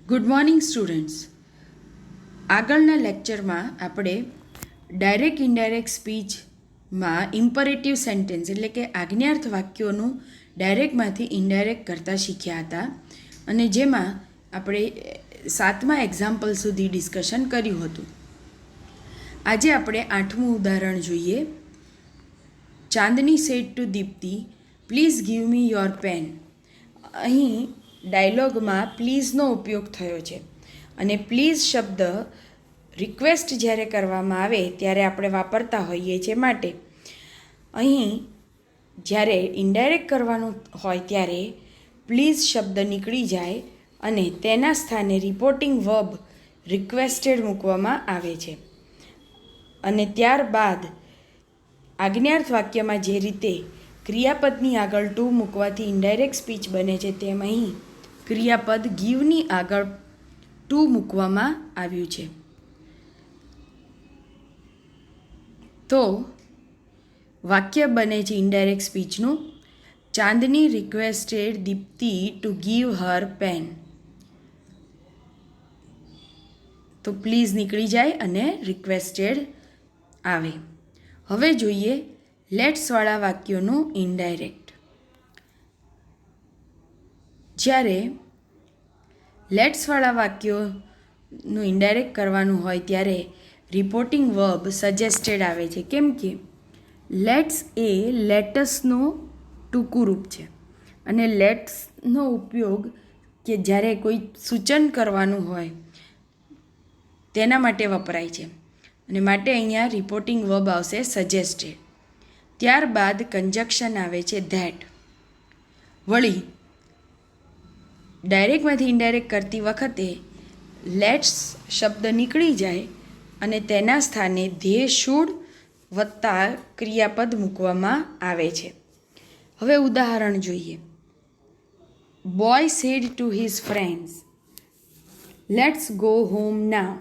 Good morning students. આગળના લેક્ચરમાં આપણે ડાયરેક્ટ ઇનડાયરેક્ટ સ્પીચમાં ઇમ્પરેટિવ સેન્ટેન્સ એટલે કે આજ્ઞાર્થ વાક્યોનું ડાયરેક્ટમાંથી ઇનડાયરેક્ટ કરતાં શીખ્યા હતા અને જેમાં આપણે 7મા એક્ઝામ્પલ સુધી ડિસ્કશન કર્યું હતું. આજે આપણે 8મું ઉદાહરણ જોઈએ. Chandni said to Deepti, please give me your pen. અહીં ડાયલોગમાં પ્લીઝનો ઉપયોગ થયો છે અને પ્લીઝ શબ્દ રિક્વેસ્ટ જ્યારે કરવામાં આવે ત્યારે આપણે વાપરતા હોઈએ છીએ. માટે અહીં જ્યારે ઇનડાયરેક્ટ કરવાનું હોય ત્યારે પ્લીઝ શબ્દ નીકળી જાય અને તેના સ્થાને રિપોર્ટિંગ વર્બ રિક્વેસ્ટેડ મૂકવામાં આવે છે. અને ત્યારબાદ આજ્ઞાર્થ વાક્યમાં જે રીતે ક્રિયાપદની આગળ ટુ મૂકવાથી ઇનડાયરેક્ટ સ્પીચ બને છે તેમ અહીં ક્રિયાપદ ગીવની આગળ ટુ મૂકવામાં આવ્યું છે. તો વાક્ય બને છે ઇનડાયરેક્ટ સ્પીચનું, Chandni requested Deepti to give her pen. તો પ્લીઝ નીકળી જાય અને રિક્વેસ્ટેડ આવે. હવે જોઈએ લેટ્સવાળા વાક્યોનું ઇનડાયરેક્ટ. જ્યારે લેટ્સવાળા વાક્યોનું ઇનડાયરેક્ટ કરવાનું હોય ત્યારે રિપોર્ટિંગ વર્બ સજેસ્ટેડ આવે છે. કેમ કે લેટ્સ એ લેટસનું ટૂંકું રૂપ છે અને લેટ્સનો ઉપયોગ કે જ્યારે કોઈ સૂચન કરવાનું હોય તેના માટે વપરાય છે અને માટે અહીંયા રિપોર્ટિંગ વર્બ આવશે સજેસ્ટેડ. ત્યારબાદ કંજક્શન આવે છે ધેટ. વળી ડાયરેક્ટમાંથી ઇનડાયરેક્ટ કરતી વખતે લેટ્સ શબ્દ નીકળી જાય અને તેના સ્થાને ધે શુડ વત્તા ક્રિયાપદ મૂકવામાં આવે છે. હવે ઉદાહરણ જોઈએ. Boy said to his friends, let's go home now.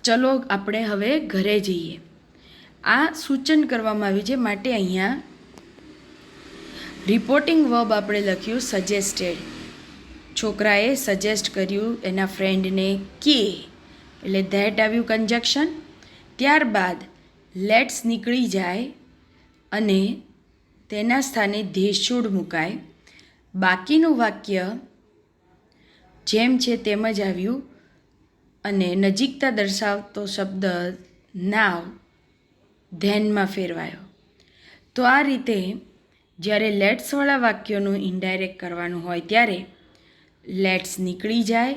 ચલો આપણે હવે ઘરે જઈએ. આ સૂચન કરવામાં આવ્યું છે માટે અહીંયા રિપોર્ટિંગ વર્બ આપણે લખ્યું સજેસ્ટેડ. છોકરાએ સજેસ્ટ કર્યું એના ફ્રેન્ડને કે, એટલે ધેટ આવ્યું કંજક્શન. ત્યારબાદ લેટ્સ નીકળી જાય અને તેના સ્થાને ધે શુડ મુકાય. બાકીનું વાક્ય જેમ છે તેમ જ આવ્યું અને નજીકતા દર્શાવતો શબ્દ નાવ ધેનમાં ફેરવાયો. તો આ રીતે જ્યારે લેટ્સવાળા વાક્યોનું ઇનડાયરેક્ટ કરવાનું હોય ત્યારે લેટ્સ નીકળી જાય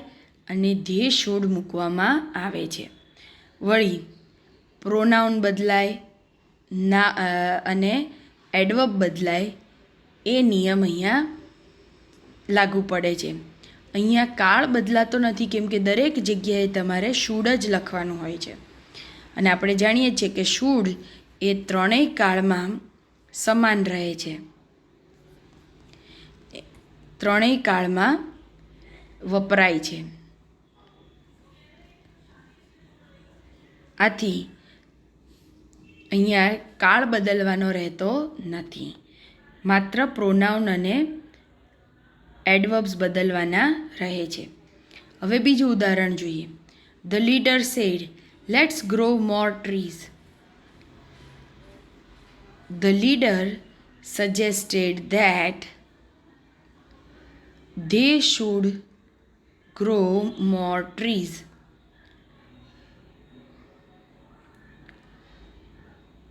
અને ધે શુડ મૂકવામાં આવે છે. વળી પ્રોનાઉન બદલાય ના અને એડવર્બ બદલાય એ નિયમ અહીંયા લાગુ પડે છે. અહીંયા કાળ બદલાતો નથી કેમ કે દરેક જગ્યાએ તમારે શુડ જ લખવાનું હોય છે અને આપણે જાણીએ છીએ કે શુડ એ ત્રણેય કાળમાં સમાન રહે છે, ત્રણેય કાળમાં વપરાય છે. આથી અહીંયા કાળ બદલવાનો રહેતો નથી, માત્ર પ્રોનાઉન અને એડવર્બ્સ બદલવાના રહે છે. હવે બીજું ઉદાહરણ જોઈએ. The leader said let's grow more trees. The leader suggested that they should grow more trees.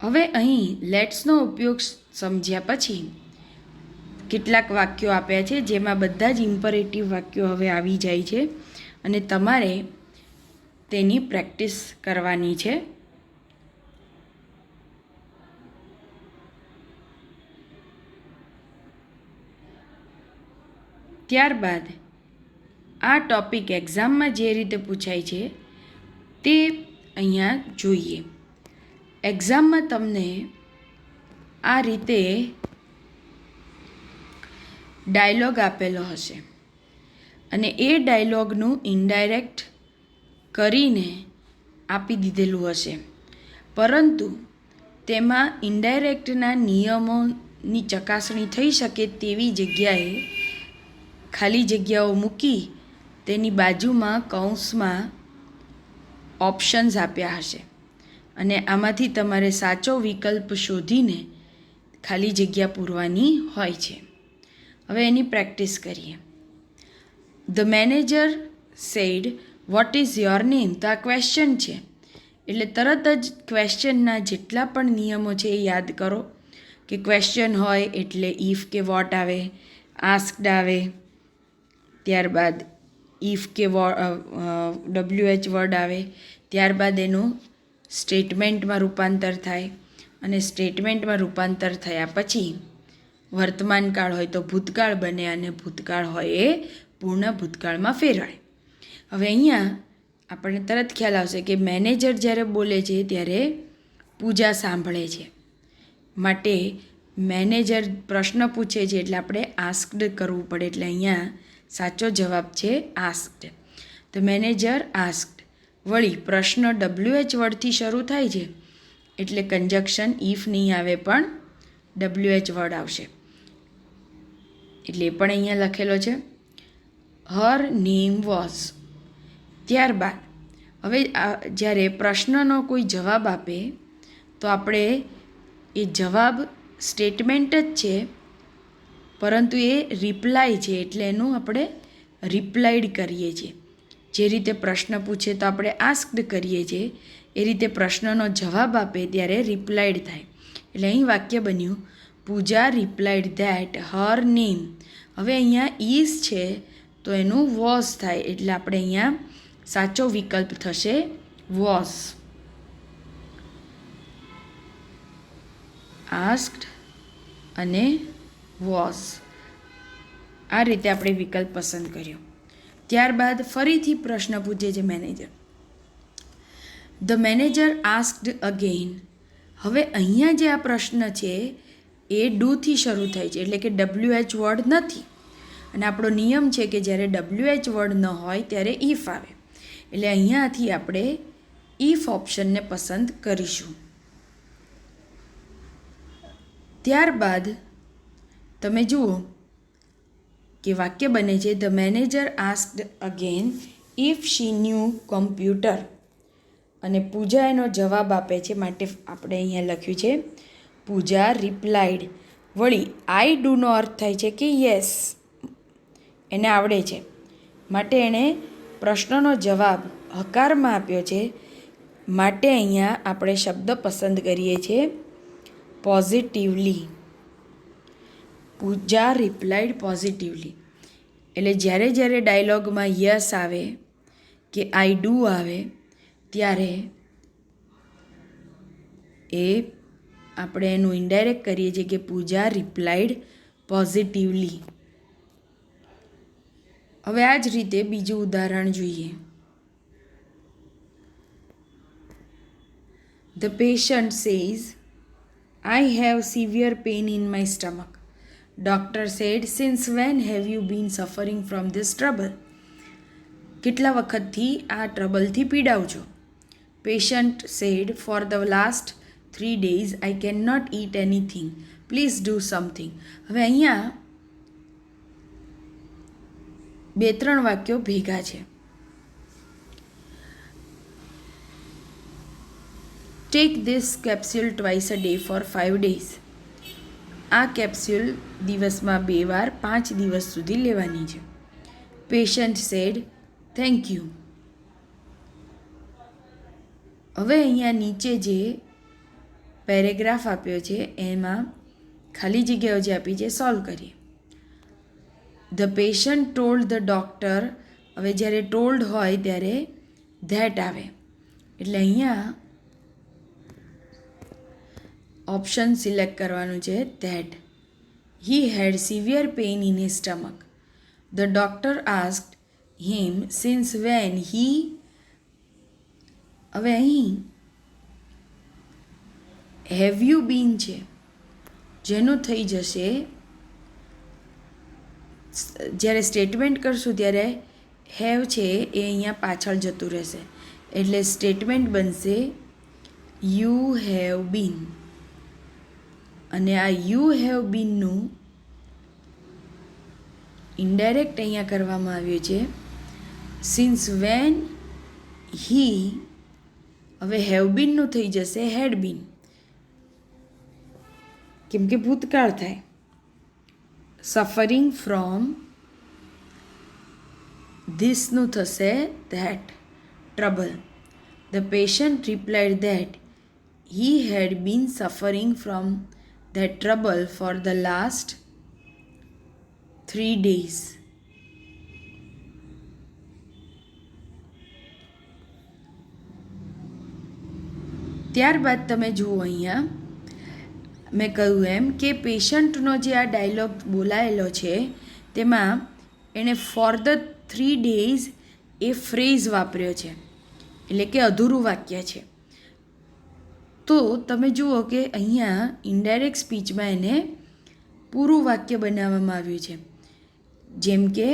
હવે અહીં લેટ્સનો ઉપયોગ સમજ્યા પછી કેટલાક વાક્યો આપ્યા છે જેમાં બધા જ ઇમ્પરેટિવ વાક્યો હવે આવી જાય છે અને તમારે તેની પ્રેક્ટિસ કરવાની છે. ત્યારબાદ આ ટૉપિક એક્ઝામમાં જે રીતે પૂછાય છે તે અહીંયા જોઈએ. એક્ઝામમાં તમને આ રીતે ડાયલોગ આપેલો હશે અને એ ડાયલોગનું ઇનડાયરેક્ટ કરીને આપી દીધેલું હશે, પરંતુ તેમાં ઇનડાયરેક્ટના નિયમોની ચકાસણી થઈ શકે તેવી જગ્યાએ ખાલી જગ્યાઓ મૂકી તેની બાજુમાં કૌંસમાં ઓપ્શન્સ આપ્યા હશે અને આમાંથી તમારે સાચો વિકલ્પ શોધીને ખાલી જગ્યા પૂરવાની હોય છે. હવે એની પ્રેક્ટિસ કરીએ. The manager said what is your name. તો આ ક્વેશ્ચન છે એટલે તરત જ ક્વેશ્ચનના જેટલા પણ નિયમો છે એ યાદ કરો કે ક્વેશ્ચન હોય એટલે ઇફ કે વોટ આવે, આસ્કડ આવે, ત્યારબાદ ઇફ કે WH વર્ડ આવે, ત્યારબાદ એનું સ્ટેટમેન્ટમાં રૂપાંતર થાય અને સ્ટેટમેન્ટમાં રૂપાંતર થયા પછી વર્તમાનકાળ હોય તો ભૂતકાળ બને અને ભૂતકાળ હોય એ પૂર્ણ ભૂતકાળમાં ફેરવાય. હવે અહીંયા આપણને તરત ખ્યાલ આવશે કે મેનેજર જ્યારે બોલે છે ત્યારે પૂજા સાંભળે છે, માટે મેનેજર પ્રશ્ન પૂછે છે એટલે આપણે આસ્કડ કરવું પડે, એટલે અહીંયા સાચો જવાબ છે આસ્કડ. The manager asked. વળી પ્રશ્ન WH વર્ડથી શરૂ થાય છે એટલે કંજક્શન ઇફ નહીં આવે પણ WH વર્ડ આવશે, એટલે એ પણ અહીંયા લખેલો છે. હર નેમ વોઝ. ત્યારબાદ હવે જ્યારે પ્રશ્નનો કોઈ જવાબ આપે તો આપણે એ જવાબ સ્ટેટમેન્ટ જ છે પરંતુ એ રિપ્લાય છે એટલે એનું આપણે રિપ્લાઇડ કરીએ છીએ. જે રીતે પ્રશ્ન પૂછે તો આપણે આસ્કડ કરીએ છીએ એ રીતે પ્રશ્નનો જવાબ આપે ત્યારે રિપ્લાઇડ થાય. એટલે અહીં વાક્ય બન્યું પૂજા રિપ્લાઇડ ધેટ હર નેમ. હવે અહીંયા ઇઝ છે તો એનું વોઝ થાય એટલે આપણે અહીંયા સાચો વિકલ્પ થશે વોઝ. આસ્કડ અને વોઝ આ રીતે આપણે વિકલ્પ પસંદ કર્યો. ત્યારબાદ ફરીથી પ્રશ્ન પૂછે છે manager. The manager asked again. હવે અહીંયા જે આ પ્રશ્ન છે એ ડુથી શરૂ થાય છે એટલે કે WH વર્ડ નથી અને આપણો નિયમ છે કે જ્યારે WH વર્ડ ન હોય ત્યારે ઇફ આવે, એટલે અહીંયાથી આપણે ઇફ ઓપ્શનને પસંદ કરીશું. ત્યારબાદ તમે જુઓ કે વાક્ય બને છે the manager asked again if she new computer અને પૂજા એનો જવાબ આપે છે માટે આપણે અહીંયા લખ્યું છે પૂજા રિપ્લાઇડ. વળી આઈ ડુનો અર્થ થાય છે કે યસ, એને આવડે છે માટે એણે પ્રશ્નનો જવાબ હકારમાં આપ્યો છે માટે અહીંયા આપણે શબ્દ પસંદ કરીએ છીએ પોઝિટિવલી. પૂજા રિપ્લાઇડ પોઝિટિવલી. એટલે જ્યારે જ્યારે ડાયલોગમાં યસ આવે કે આઈ ડુ આવે ત્યારે એ આપણે એનું ઇનડાયરેક્ટ કરીએ છીએ કે પૂજા રિપ્લાઇડ પોઝિટિવલી. હવે આ જ રીતે બીજું ઉદાહરણ જોઈએ. The patient says I have severe pain in my stomach. Doctor said since when have you been suffering from this trouble. કેટલા વખતથી આ ટ્રબલથી પીડાવ છો? Patient said for the last 3 days I can not eat anything, please do something. હવે અહીંયા 2-3 વાક્યો ભેગા છે. Take this capsule twice a day for 5 days. આ કેપ્સ્યુલ દિવસમાં 2 વાર 5 દિવસ સુધી લેવાની છે. Patient sad thank you. હવે અહીંયા નીચે જે પેરેગ્રાફ આપ્યો છે એમાં ખાલી જગ્યાઓ જે આપી છે સોલ્વ કરીએ. The patient told the doctor. હવે જ્યારે ટોલ્ડ હોય ત્યારે ધેટ આવે એટલે અહીંયા ઓપ્શન સિલેક્ટ કરવાનું છે that. He had severe pain in his stomach. The doctor asked him since when he. હવે અહીં હેવ યુ બીન છે જેનું થઈ જશે જ્યારે સ્ટેટમેન્ટ કરશું ત્યારે હેવ છે એ અહીંયા પાછળ જતું રહેશે એટલે સ્ટેટમેન્ટ બનશે યુ હેવ બીન. અને આ યુ હેવ બીનનું ઇનડાયરેક્ટ અહીંયા કરવામાં આવ્યું છે. સિન્સ વેન હી, હવે હેવ બીનનું થઈ જશે હેડ બીન, કેમ કે ભૂતકાળ થાય. સફરિંગ ફ્રોમ ધીસનું થશે that trouble. The patient replied that he had been suffering from that trouble for the last 3 days. ત્યારબાદ તમે જુઓ અહીંયા મેં કહ્યું એમ કે પેશન્ટનો જે આ ડાયલોગ બોલાયેલો છે તેમાં એણે for the 3 days A phrase વાપર્યો છે, એટલે કે અધૂરું વાક્ય છે. તો તમે જુઓ કે અહીંયા ઇનડાયરેક્ટ સ્પીચમાં એને પૂરું વાક્ય બનાવવામાં આવ્યું છે, જેમ કે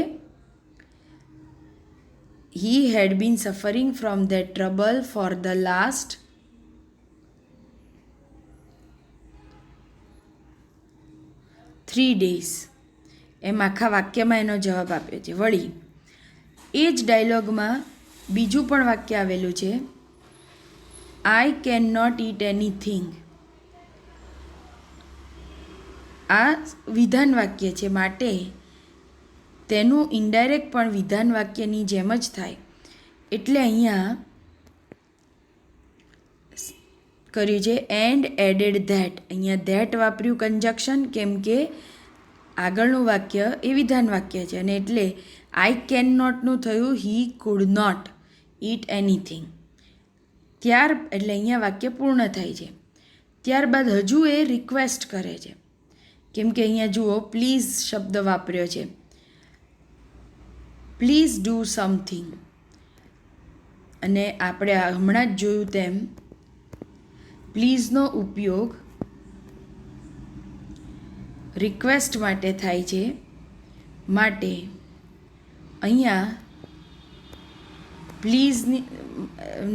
he had been suffering from that trouble for the last 3 days. એમ આખા વાક્યમાં એનો જવાબ આપ્યો છે. વળી એ જ ડાયલોગમાં બીજું પણ વાક્ય આવેલું છે, I cannot eat anything. આ વિધાન વાક્ય છે, માટે તેનું ઇનડાયરેક્ટ પણ વિધાન વાક્યની જેમ જ થાય. એટલે અહીંયા કર્યું છે એન્ડ એડેડ ધેટ. અહીંયા ધેટ વાપર્યું કન્જક્શન, કેમ કે આગળનું વાક્ય એ વિધાન વાક્ય છે, અને એટલે આઈ કેન નોટનું થયું he could not eat anything. એટલે અહીંયા વાક્ય પૂર્ણ થાય છે. ત્યારબાદ હજુ એ રિક્વેસ્ટ કરે છે, કેમ કે અહીંયા જુઓ પ્લીઝ શબ્દ વાપર્યો છે. Please do something. અને આપણે હમણાં જ જોયું તેમ પ્લીઝનો ઉપયોગ રિક્વેસ્ટ માટે થાય છે, માટે અહીંયા પ્લીઝની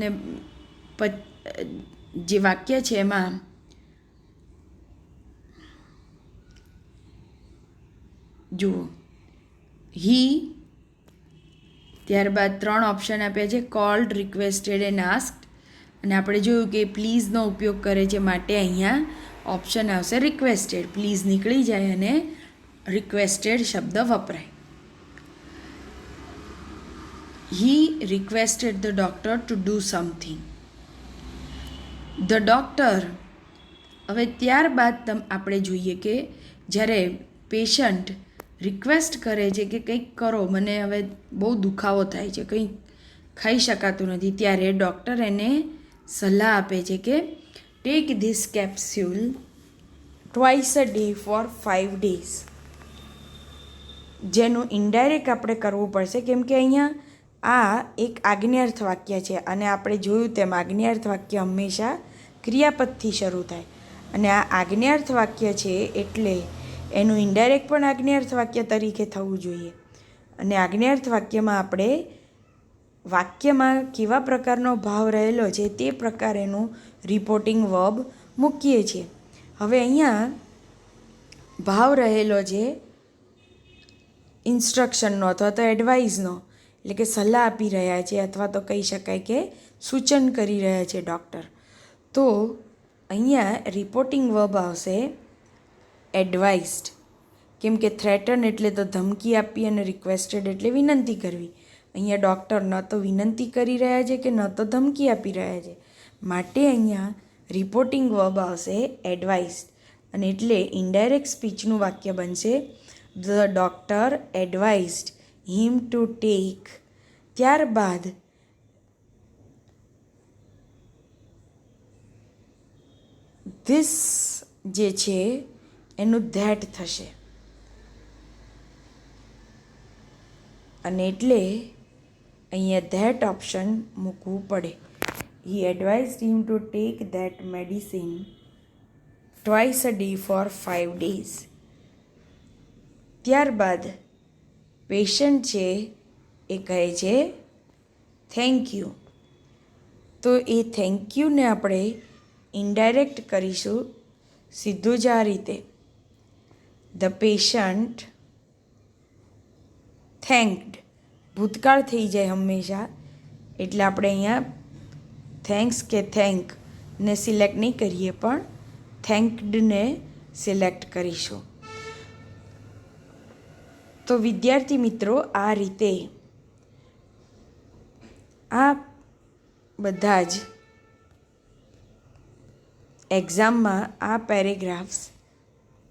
ને જે વાક્ય છે એમાં જુઓ હી, ત્યારબાદ 3 ઓપ્શન આપ્યા છે, કોલ્ડ, રિક્વેસ્ટેડ એન્ડ આસ્ક્ડ. અને આપણે જોયું કે પ્લીઝનો ઉપયોગ કરે છે, માટે અહીંયા ઓપ્શન આવશે રિક્વેસ્ટેડ. પ્લીઝ નીકળી જાય અને રિક્વેસ્ટેડ શબ્દ વપરાય. He requested the doctor to do something. The doctor. હવે ત્યારબાદ આપણે જોઈએ કે જ્યારે પેશન્ટ રિક્વેસ્ટ કરે છે કે કંઈક કરો, મને હવે બહુ દુખાવો થાય છે, કંઈ ખાઈ શકાતું નથી, ત્યારે ડૉક્ટર એને સલાહ આપે છે કે tech this capsule twice a day for 5 days. જેનું ઇનડાયરેક્ટ આપણે કરવું પડશે, કેમ કે અહીંયા આ એક આજ્ઞાર્થ વાક્ય છે, અને આપણે જોયું તેમ આજ્ઞાર્થ વાક્ય હંમેશા ક્રિયાપદથી શરૂ થાય, અને આ આજ્ઞાર્થ વાક્ય છે એટલે એનું ઇનડાયરેક્ટ પણ આજ્ઞાર્થ વાક્ય તરીકે થવું જોઈએ. અને આજ્ઞાર્થ વાક્યમાં આપણે વાક્યમાં કેવા પ્રકારનો ભાવ રહેલો છે તે પ્રકારેનું રિપોર્ટિંગ વર્બ મૂકીએ છીએ. હવે અહીંયા ભાવ રહેલો છે ઇન્સ્ટ્રક્શનનો અથવા તો એડવાઇઝનો, એટલે કે સલાહ આપી રહ્યા છે, અથવા તો કહી શકાય કે સૂચન કરી રહ્યા છે ડૉક્ટર. તો અહીંયા રિપોર્ટિંગ વર્બ આવશે એડવાઇઝડ, કેમ કે થ્રેટન એટલે તો ધમકી આપી અને રિક્વેસ્ટેડ એટલે વિનંતી કરવી. અહીંયા ડૉક્ટર ન તો વિનંતી કરી રહ્યા છે કે ન તો ધમકી આપી રહ્યા છે, માટે અહીંયા રિપોર્ટિંગ વર્બ આવશે એડવાઇઝડ. અને એટલે ઇનડાયરેક્ટ સ્પીચનું વાક્ય બનશે the doctor advised him to tech. ત્યારબાદ ધીસ જે છે એનું ધેટ થશે, અને એટલે અહીંયા ધેટ ઓપ્શન મૂકવું પડે. He advised him to take that medicine twice a day for 5 days. ત્યારબાદ પેશન્ટ છે એ કહે છે થેન્ક યુ. તો એ થેન્ક યુને આપણે ઇનડાયરેક્ટ કરીશું સીધું જ આ રીતે. ધ પેશન્ટ થેન્ક્ડ, ભૂતકાળ થઈ જાય હંમેશા, એટલે આપણે અહીંયા થેન્ક્સ કે થેન્કને સિલેક્ટ નહીં કરીએ, પણ થેન્કડને સિલેક્ટ કરીશું. તો વિદ્યાર્થી મિત્રો, આ રીતે આ બધા જ એક્ઝામમાં આ પેરેગ્રાફ્સ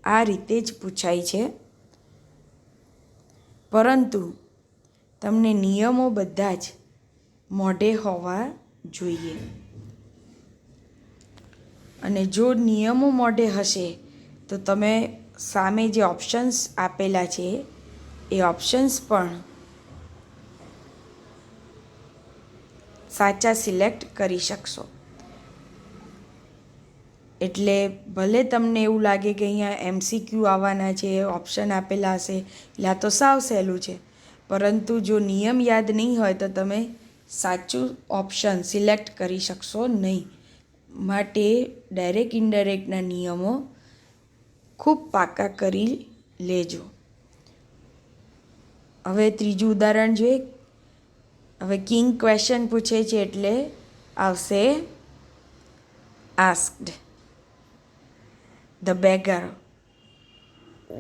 આ રીતે જ પૂછાય છે, પરંતુ તમને નિયમો બધા જ મોઢે હોવા જોઈએ. અને જો નિયમો મોઢે હશે તો તમે સામે જે ઓપ્શન્સ આપેલા છે એ ઓપ્શન્સ પણ સાચા સિલેક્ટ કરી શકશો. એટલે ભલે તમને એવું લાગે કે અહીંયા MCQ આવવાના છે, ઓપ્શન આપેલા હશે એટલે આ તો સાવ સહેલું છે, પરંતુ જો નિયમ યાદ નહીં હોય તો તમે સાચું ઓપ્શન સિલેક્ટ કરી શકશો નહીં. માટે ડાયરેક્ટ ઇનડાયરેક્ટના નિયમો ખૂબ પાકા કરી લેજો. હવે ત્રીજું ઉદાહરણ જોઈએ. હવે કિંગ ક્વેશ્ચન પૂછે છે એટલે આવશે આસ્ક્ડ. ધ બેગર,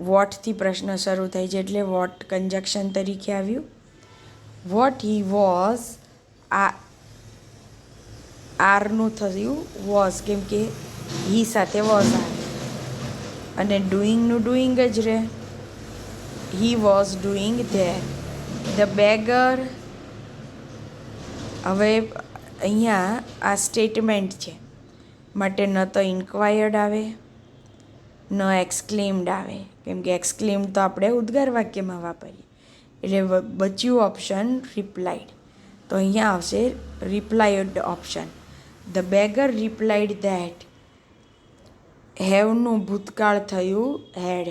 વોટથી પ્રશ્ન શરૂ થાય છે એટલે વોટ કંજક્શન તરીકે આવ્યું. વોટ હી વોઝ, આરનું થયું વોઝ, કેમ કે હી સાથે વોઝ આવે, અને ડુઈંગનું ડુઈંગ જ રહે. He was doing there. The beggar, હવે અહીંયા આ સ્ટેટમેન્ટ છે માટે ન તો ઇન્ક્વાયર્ડ આવે ન એક્સક્લેમ્ડ આવે, કેમ કે એક્સક્લેમ્ડ તો આપણે ઉદ્ગાર વાક્યમાં વાપરીએ, એટલે બચ્યું ઓપ્શન રિપ્લાઇડ. તો અહીંયા આવશે replied option. The beggar replied that, હેવનું ભૂતકાળ થયું હેડ.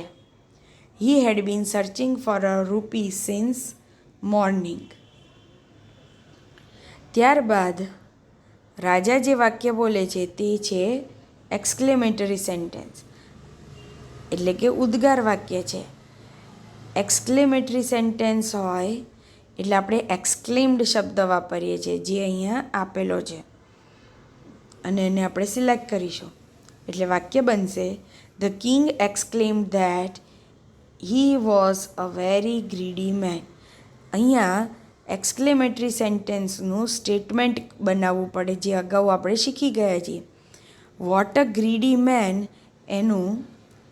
હી had bin searching for a રૂપી સિન્સ મોર્નિંગ. ત્યારબાદ રાજા જે વાક્ય બોલે છે તે છે એક્સક્લેમેટરી સેન્ટેન્સ, એટલે કે ઉદ્ગાર વાક્ય છે. એક્સક્લેમેટરી સેન્ટેન્સ હોય એટલે આપણે એક્સક્લેમ્ડ શબ્દ વાપરીએ છીએ, જે અહીંયા આપેલો છે, અને એને આપણે સિલેક્ટ કરીશું. એટલે વાક્ય બનશે the king exclaimed that he was a very greedy man. અહીંયા એક્સક્લેમેટરી સેન્ટેન્સનું સ્ટેટમેન્ટ બનાવવું પડે, જે અગાઉ આપણે શીખી ગયા છીએ. વોટ અ ગ્રીડી મેન, એનું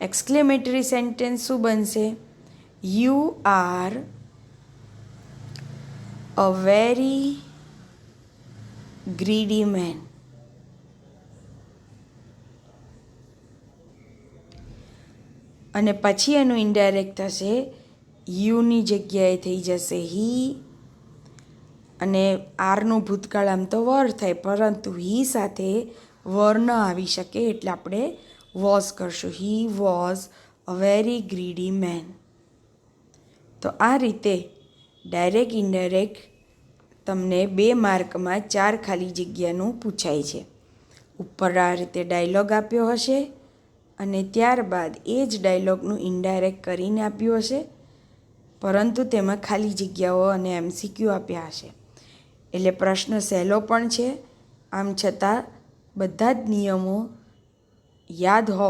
એક્સક્લેમેટરી સેન્ટેન્સ શું બનશે? You are a very greedy man. અને પછી એનું ઇનડાયરેક્ટ થશે, યુની જગ્યાએ થઈ જશે હી, અને આરનું ભૂતકાળ આમ તો વર થાય, પરંતુ હી સાથે વર ન આવી શકે એટલે આપણે વોઝ કરશું. He was a very greedy man. તો આ રીતે ડાયરેક્ટ ઇનડાયરેક્ટ તમને 2 માર્કમાં 4 ખાલી જગ્યાનું પૂછાય છે. ઉપર આ રીતે ડાયલોગ આપ્યો હશે અને ત્યારબાદ એ જ ડાયલોગનું ઇનડાયરેક્ટ કરીને આપ્યું હશે, પરંતુ તેમાં ખાલી જગ્યાઓ અને MCQ આપ્યા હશે. એટલે પ્રશ્ન સહેલો પણ છે, આમ છતાં બધા જ નિયમો યાદ હોવા